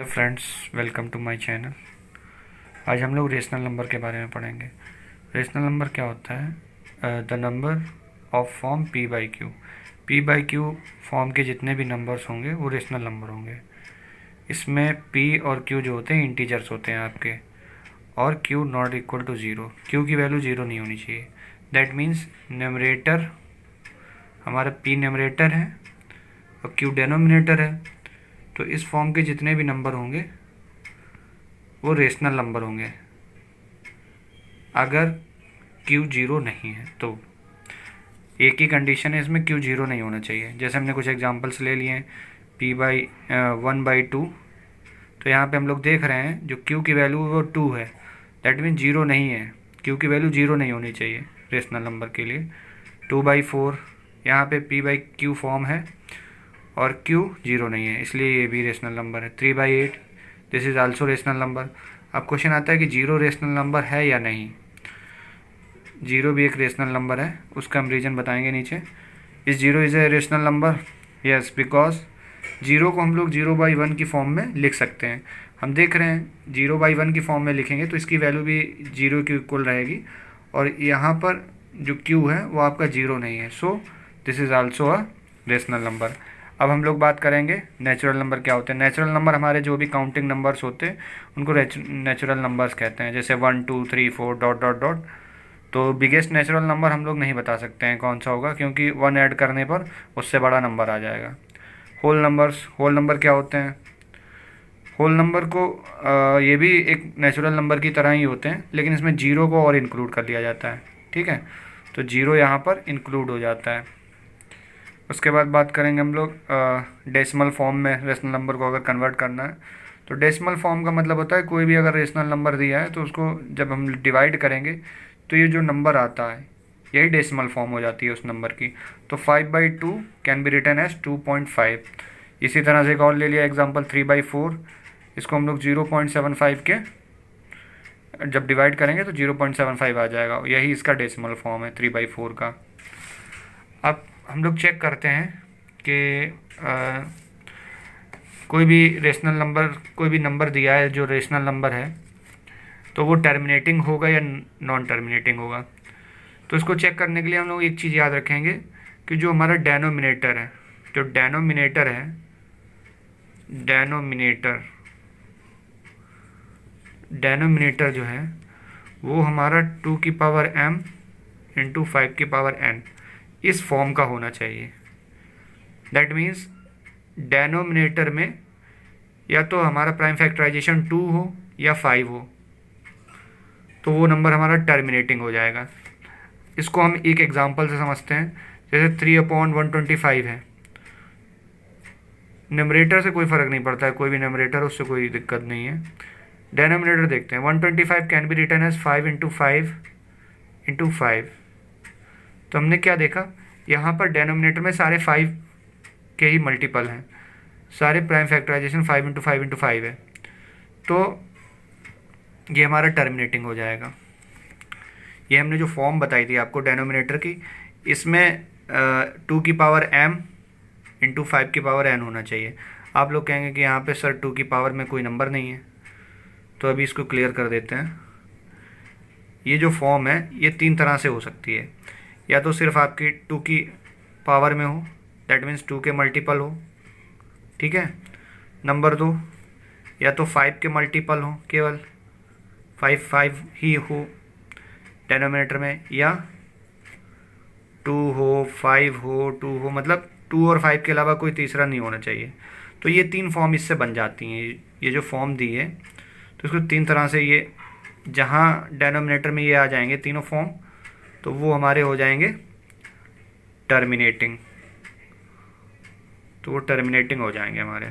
Hello friends, welcome to my channel. आज हम लोग रेशनल नंबर के बारे में पढ़ेंगे। रेशनल नंबर क्या होता है? The number of form P by Q. P by Q form के जितने भी नंबर्स होंगे वो रेशनल नंबर होंगे। इसमें पी और क्यू जो होते हैं इंटीजर्स होते हैं आपके, और Q not equal to zero. Q की वैल्यू ज़ीरो नहीं होनी चाहिए। दैट मीन्स न्यूमरेटर हमारा पी न्यूमरेटर है और क्यू डेनोमिनेटर है। तो इस फॉर्म के जितने भी नंबर होंगे वो रेशनल नंबर होंगे अगर क्यू जीरो नहीं है तो। एक ही कंडीशन है इसमें, क्यू जीरो नहीं होना चाहिए। जैसे हमने कुछ एग्जांपल्स ले लिए हैं, पी बाई 1/2। तो यहाँ पे हम लोग देख रहे हैं जो क्यू की वैल्यू वो 2 है। दैट मीन जीरो नहीं है, क्यू की वैल्यू जीरो नहीं होनी चाहिए रेशनल नंबर के लिए। 2/4 यहाँ पे पी बाई क्यू फॉर्म है और क्यू जीरो नहीं है, इसलिए ये भी रेशनल नंबर है। 3/8 this is also rational number. अब क्वेश्चन आता है कि जीरो रेशनल नंबर है या नहीं। जीरो भी एक रेशनल नंबर है, उसका हम रीजन बताएंगे नीचे। इस zero is a rational number? Yes, because zero को हम लोग 0/1 की फॉर्म में लिख सकते हैं। हम देख रहे हैं 0/1 की फॉर्म में लिखेंगे तो इसकी वैल्यू भी जीरो के इक्वल रहेगी, और यहाँ पर जो क्यू है वो आपका जीरो नहीं है। So this is also a rational number. अब हम लोग बात करेंगे नेचुरल नंबर क्या होते हैं। नेचुरल नंबर हमारे जो भी काउंटिंग नंबर्स होते हैं उनको नेचुरल नंबर्स कहते हैं, जैसे 1 2 3 4 डॉट डॉट डॉट। तो बिगेस्ट नेचुरल नंबर हम लोग नहीं बता सकते हैं कौन सा होगा, क्योंकि 1 ऐड करने पर उससे बड़ा नंबर आ जाएगा। होल नंबर्स, होल नंबर क्या होते हैं? होल नंबर को ये भी एक नेचुरल नंबर की तरह ही होते हैं, लेकिन इसमें जीरो को और इंक्लूड कर लिया जाता है। ठीक है, तो जीरो यहाँ पर इंक्लूड हो जाता है। उसके बाद बात करेंगे हम लोग डेसिमल फॉर्म में रेशनल नंबर को अगर कन्वर्ट करना है। तो डेसिमल फॉर्म का मतलब होता है कोई भी अगर रेशनल नंबर दिया है तो उसको जब हम डिवाइड करेंगे तो ये जो नंबर आता है यही डेसिमल फॉर्म हो जाती है उस नंबर की। तो 5/2 कैन बी रिटन एज 2.5। इसी तरह से एक और ले लिया एग्जाम्पल 3/4, इसको हम लोग 0.75 के जब डिवाइड करेंगे तो 0.75 आ जाएगा। यही इसका डेसिमल फॉर्म है 3/4 का। अब हम लोग चेक करते हैं कि कोई भी रेशनल नंबर, कोई भी नंबर दिया है जो रेशनल नंबर है तो वो टर्मिनेटिंग होगा या नॉन टर्मिनेटिंग होगा। तो इसको चेक करने के लिए हम लोग एक चीज़ याद रखेंगे कि जो हमारा डेनोमिनेटर है, जो डेनोमिनेटर है, डेनोमिनेटर जो है वो हमारा 2 की पावर m इंटू 5 की पावर n इस फॉर्म का होना चाहिए। दैट मीन्स डेनोमिनेटर में या तो हमारा प्राइम फैक्टराइजेशन 2 हो या 5 हो, तो वो नंबर हमारा टर्मिनेटिंग हो जाएगा। इसको हम एक एग्जांपल से समझते हैं। जैसे 3/125 है, न्यूमरेटर से कोई फ़र्क नहीं पड़ता है, कोई भी न्यूमरेटर उससे कोई दिक्कत नहीं है। डेनोमिनेटर देखते हैं। 125 can be written as 5 into 5 into 5। तो हमने क्या देखा, यहाँ पर डेनोमिनेटर में सारे 5 के ही मल्टीपल हैं, सारे प्राइम फैक्टराइजेशन 5 इंटू 5 इंटू 5 है, तो ये हमारा टर्मिनेटिंग हो जाएगा। ये हमने जो फॉर्म बताई थी आपको डेनोमिनेटर की, इसमें 2 की पावर m इंटू 5 की पावर n होना चाहिए। आप लोग कहेंगे कि यहाँ पे सर 2 की पावर में कोई नंबर नहीं है, तो अभी इसको क्लियर कर देते हैं। ये जो फॉर्म है ये 3 तरह से हो सकती है। या तो सिर्फ आपकी 2 की पावर में हो, दैट मीन्स 2 के मल्टीपल हो, ठीक है। नंबर 2, या तो 5 के मल्टीपल हो, केवल 5 ही हो डेनोमिनेटर में, या 2 हो, 5 हो, 2 हो, मतलब 2 और 5 के अलावा कोई तीसरा नहीं होना चाहिए। तो ये 3 फॉर्म इससे बन जाती हैं। ये जो फॉर्म दी है तो इसको 3 तरह से, ये जहाँ डेनोमिनेटर में ये आ जाएंगे तीनों फॉर्म, तो वो हमारे हो जाएंगे टर्मिनेटिंग। तो वो टर्मिनेटिंग हो जाएंगे हमारे।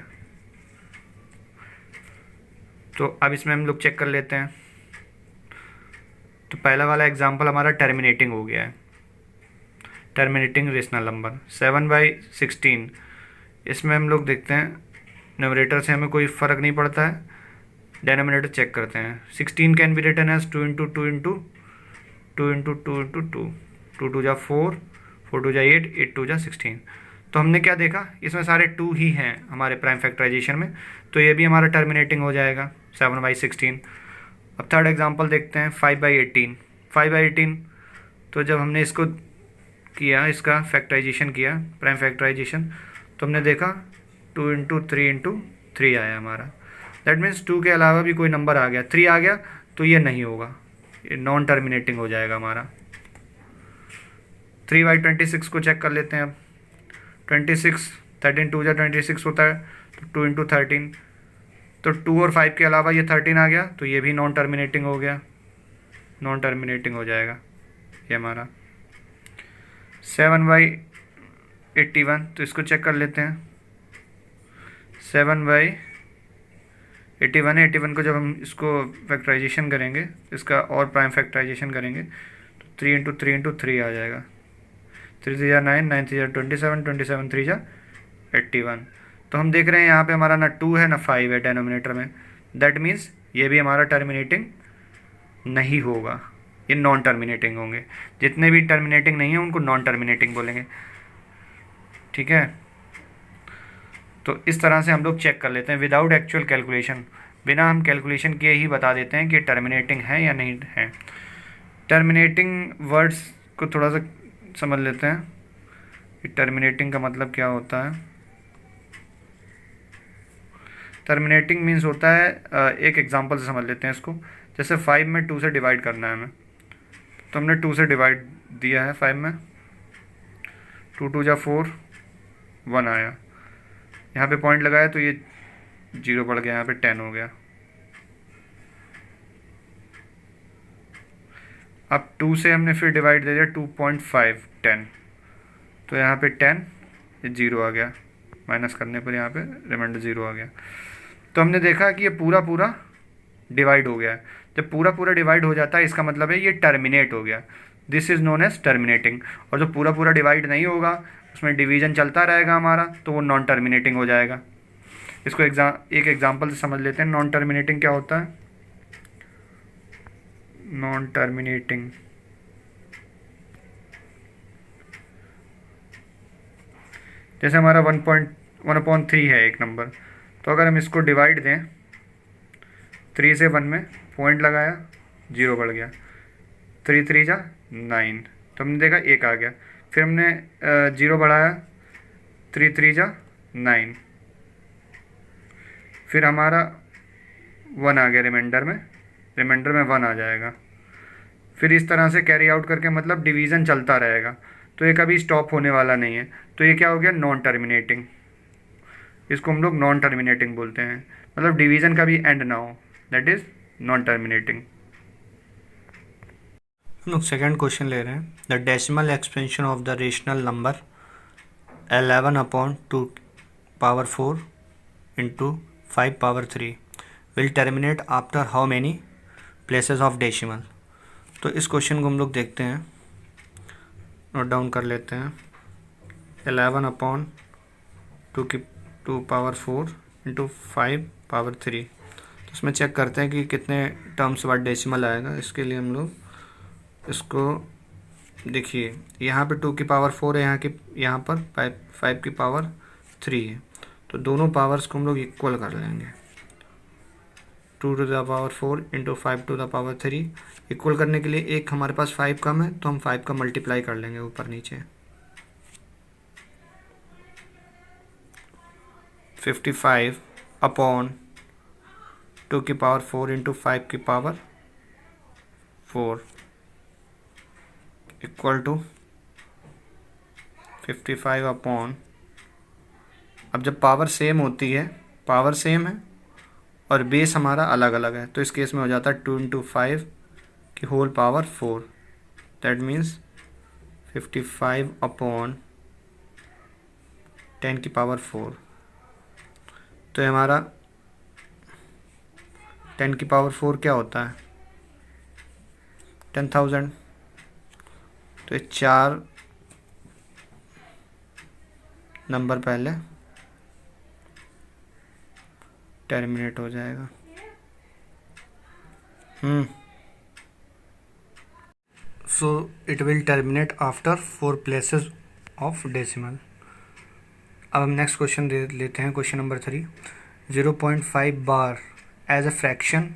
तो अब इसमें हम लोग चेक कर लेते हैं। तो पहला वाला एग्जांपल हमारा टर्मिनेटिंग हो गया है, टर्मिनेटिंग रेशनल नंबर 7/16। इसमें हम लोग देखते हैं न्यूमरेटर से हमें कोई फ़र्क नहीं पड़ता है, डेनोमिनेटर चेक करते हैं। 16 can be written as 2 into 2 into 2 into 2 into 2, 2 2 जा 4, 4 2 जा 8, 8 2 जा 16। तो हमने क्या देखा, इसमें सारे 2 ही हैं हमारे प्राइम फैक्टराइजेशन में, तो ये भी हमारा टर्मिनेटिंग हो जाएगा 7/16। अब थर्ड एग्जांपल देखते हैं 5/18। 5/18 तो जब हमने इसको किया, इसका फैक्टराइजेशन किया, प्राइम फैक्टराइजेशन, तो हमने देखा 2 इंटू 3 इंटू 3 आया हमारा। दैट मीन्स 2 के अलावा भी कोई नंबर आ गया, 3 आ गया तो ये नहीं होगा, ये नॉन टर्मिनेटिंग हो जाएगा हमारा। 3/26 को चेक कर लेते हैं अब। 26, 13 2 26 होता है, तो 2 इंटू 13, तो 2 और 5 के अलावा ये 13 आ गया, तो ये भी नॉन टर्मिनेटिंग हो गया, नॉन टर्मिनेटिंग हो जाएगा ये हमारा। 7/81, तो इसको चेक कर लेते हैं। 7/81 है, 81 को जब हम इसको फैक्टराइजेशन करेंगे, इसका और प्राइम फैक्टराइजेशन करेंगे, तो 3 इंटू 3 इंटू 3 आ जाएगा। 3 3 9, 9 3 27, 27 3 81। तो हम देख रहे हैं यहाँ पे हमारा ना 2 है ना 5 है डेनोमिनेटर में, दैट मीन्स ये भी हमारा टर्मिनेटिंग नहीं होगा, ये नॉन टर्मिनेटिंग होंगे। जितने भी टर्मिनेटिंग नहीं है उनको नॉन टर्मिनेटिंग बोलेंगे, ठीक है। तो इस तरह से हम लोग चेक कर लेते हैं विदाउट एक्चुअल कैलकुलेशन, बिना हम कैलकुलेशन किए ही बता देते हैं कि टर्मिनेटिंग है या नहीं है। टर्मिनेटिंग वर्ड्स को थोड़ा सा समझ लेते हैं कि टर्मिनेटिंग का मतलब क्या होता है। टर्मिनेटिंग मीन्स होता है, एक एग्जांपल से समझ लेते हैं इसको। जैसे 5 में 2 से डिवाइड करना है हमें, तो हमने 2 से डिवाइड दिया है 5 में, 2 2 जा 4, 1 आया, यहाँ पे पॉइंट लगाया तो ये 0 बढ़ गया, यहाँ पे 10 हो गया। अब 2 से हमने फिर डिवाइड दे दिया 2.5, 10, तो यहाँ पे 10, ये 0 आ गया, माइनस करने पर यहाँ पे रिमाइंडर 0 आ गया। तो हमने देखा कि ये पूरा पूरा डिवाइड हो गया है। जब पूरा पूरा डिवाइड हो जाता है इसका मतलब है ये टर्मिनेट हो गया, this is known as terminating. और जो पूरा पूरा डिवाइड नहीं होगा, उसमें डिवीजन चलता रहेगा हमारा, तो वो नॉन टर्मिनेटिंग हो जाएगा। इसको एक एग्जांपल से समझ लेते हैं नॉन टर्मिनेटिंग क्या होता है। नॉन टर्मिनेटिंग जैसे हमारा 1.1/3 है एक नंबर, तो अगर हम इसको डिवाइड दें 3 से 1 में, पॉइंट लगाया 0 बढ़ गया, 3 3 जा 9, तो हमने देखा 1 आ गया। फिर हमने 0 बढ़ाया, 3 3 जा 9, फिर हमारा 1 आ गया रिमाइंडर में 1 आ जाएगा। फिर इस तरह से कैरी आउट करके मतलब डिवीज़न चलता रहेगा, तो ये कभी स्टॉप होने वाला नहीं है। तो ये क्या हो गया, नॉन टर्मिनेटिंग। इसको हम लोग नॉन टर्मिनेटिंग बोलते हैं, मतलब डिवीज़न का भी एंड ना हो, दैट इज़ नॉन टर्मिनेटिंग। हम लोग सेकेंड क्वेश्चन ले रहे हैं। The decimal expansion of the rational number 11/2⁴ into 5⁵ will terminate after how many places of decimal. तो इस क्वेश्चन को हम लोग देखते हैं, नोट डाउन कर लेते हैं। 11/2⁴ इंटू 5⁵, तो इसमें चेक करते हैं कि कितने टर्म्स बाद डेसिमल आएगा। इसके लिए हम लोग इसको देखिए, यहाँ पे 2⁴ है, यहाँ पर 5⁵ है, तो दोनों पावर्स को हम लोग इक्वल कर लेंगे। 2⁴ इंटू 5⁵ इक्वल करने के लिए एक हमारे पास 5 कम है, तो हम 5 का मल्टीप्लाई कर लेंगे ऊपर नीचे। 55/2⁴ इंटू 5⁴ इक्वल टू 55 अब जब पावर सेम होती है, पावर सेम है और बेस हमारा अलग अलग है, तो इस केस में हो जाता है 2 इंटू 5 की होल पावर 4, दैट मीन्स 55/10⁴। तो हमारा 10⁴ क्या होता है, 10,000। तो ये 4 नंबर पहले टर्मिनेट हो जाएगा। So it will terminate after 4 places of decimal. अब हम नेक्स्ट क्वेश्चन लेते हैं, question number 3। 0.5 bar as a fraction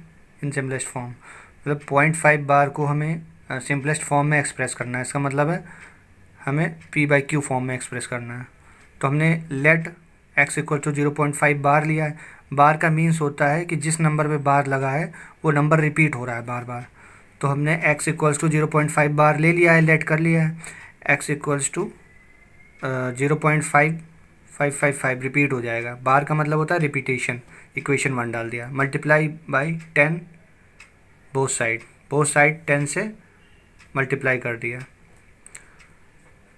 in simplest form. मतलब 0.5 बार को हमें सिंपलेस्ट फॉर्म में एक्सप्रेस करना है। इसका मतलब है हमें p/q फॉर्म में एक्सप्रेस करना है। तो हमने लेट x इक्वल टू 0.5 बार लिया है। बार का मीन्स होता है कि जिस नंबर पे बार लगा है वो नंबर रिपीट हो रहा है बार बार। तो हमने x इक्वल्स टू 0.5 बार ले लिया है, लेट कर लिया है। x इक्वल्स टू 0.5555 रिपीट हो जाएगा। बार का मतलब होता है रिपीटेशन। इक्वेशन 1 डाल दिया, मल्टीप्लाई बाई 10 बोथ साइड 10 से मल्टीप्लाई कर दिया।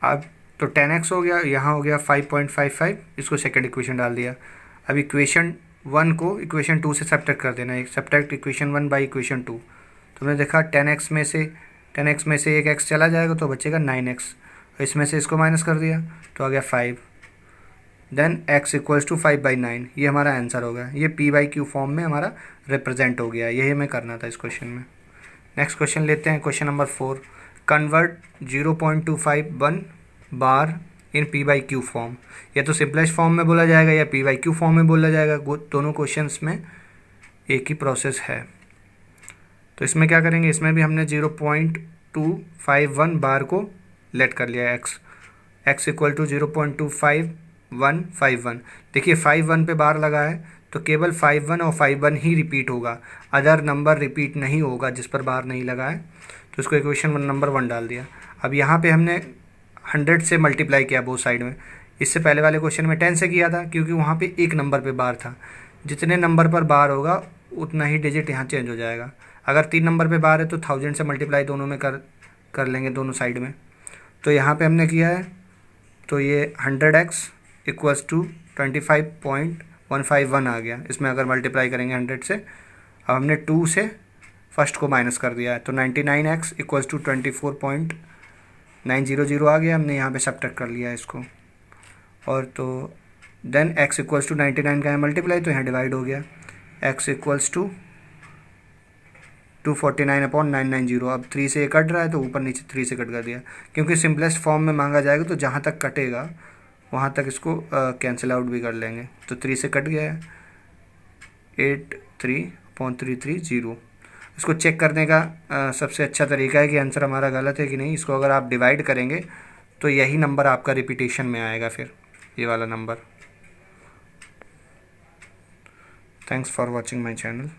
अब तो 10x हो गया, यहाँ हो गया 5.55, इसको सेकंड इक्वेशन डाल दिया। अब इक्वेशन 1 को इक्वेशन 2 से सब्ट्रैक्ट कर देना है। Subtract equation 1 by equation 2। तो हमने देखा 10x में से एक x चला जाएगा तो बचेगा 9x। इसमें से इसको माइनस कर दिया तो आ गया 5। Then x equals to 5/9। ये हमारा आंसर हो गया। ये p/q फॉर्म में हमारा रिप्रेजेंट हो गया। यही हमें करना था इस क्वेश्चन में। नेक्स्ट क्वेश्चन लेते हैं, क्वेश्चन नंबर 4। कन्वर्ट 0.251 बार इन p/q फॉर्म। या तो सिंपलेस्ट फॉर्म में बोला जाएगा या p/q फॉर्म में बोला जाएगा। दोनों क्वेश्चंस में एक ही प्रोसेस है। तो इसमें क्या करेंगे, इसमें भी हमने 0.251 बार को लेट कर लिया x इक्वल टू 0.25151। देखिए 51 पे बार लगा है तो केवल 51 और 51 ही रिपीट होगा, अदर नंबर रिपीट नहीं होगा जिस पर बार नहीं लगा है। तो इसको इक्वेशन नंबर 1 डाल दिया। अब यहाँ पे हमने 100 से मल्टीप्लाई किया बोथ साइड में। इससे पहले वाले क्वेश्चन में 10 से किया था क्योंकि वहाँ पे एक नंबर पे बार था। जितने नंबर पर बार होगा उतना ही डिजिट यहाँ चेंज हो जाएगा। अगर 3 नंबर पे बार है तो 1000 से मल्टीप्लाई दोनों में कर लेंगे, दोनों साइड में। तो यहाँ पे हमने किया है तो ये 100x इक्वल्स टू 25.151 आ गया। इसमें अगर मल्टीप्लाई करेंगे 100 से। अब हमने 2 से फर्स्ट को माइनस कर दिया है तो 99x इक्वल्स टू 24.900 आ गया। हमने यहाँ पे सब्ट्रैक्ट कर लिया है इसको। और तो देन x इक्वल्स टू 99 का है मल्टीप्लाई तो यहाँ डिवाइड हो गया। x equals to 249/990। अब 3 से ये कट रहा है तो ऊपर नीचे 3 से कट कर दिया। क्योंकि सिंपलेस्ट फॉर्म में मांगा जाएगा तो जहाँ तक कटेगा वहाँ तक इसको कैंसिल आउट भी कर लेंगे। तो 3 से कट गया है 83/330। इसको चेक करने का सबसे अच्छा तरीका है कि आंसर हमारा गलत है कि नहीं। इसको अगर आप डिवाइड करेंगे तो यही नंबर आपका रिपीटेशन में आएगा, फिर ये वाला number. Thanks for watching my channel.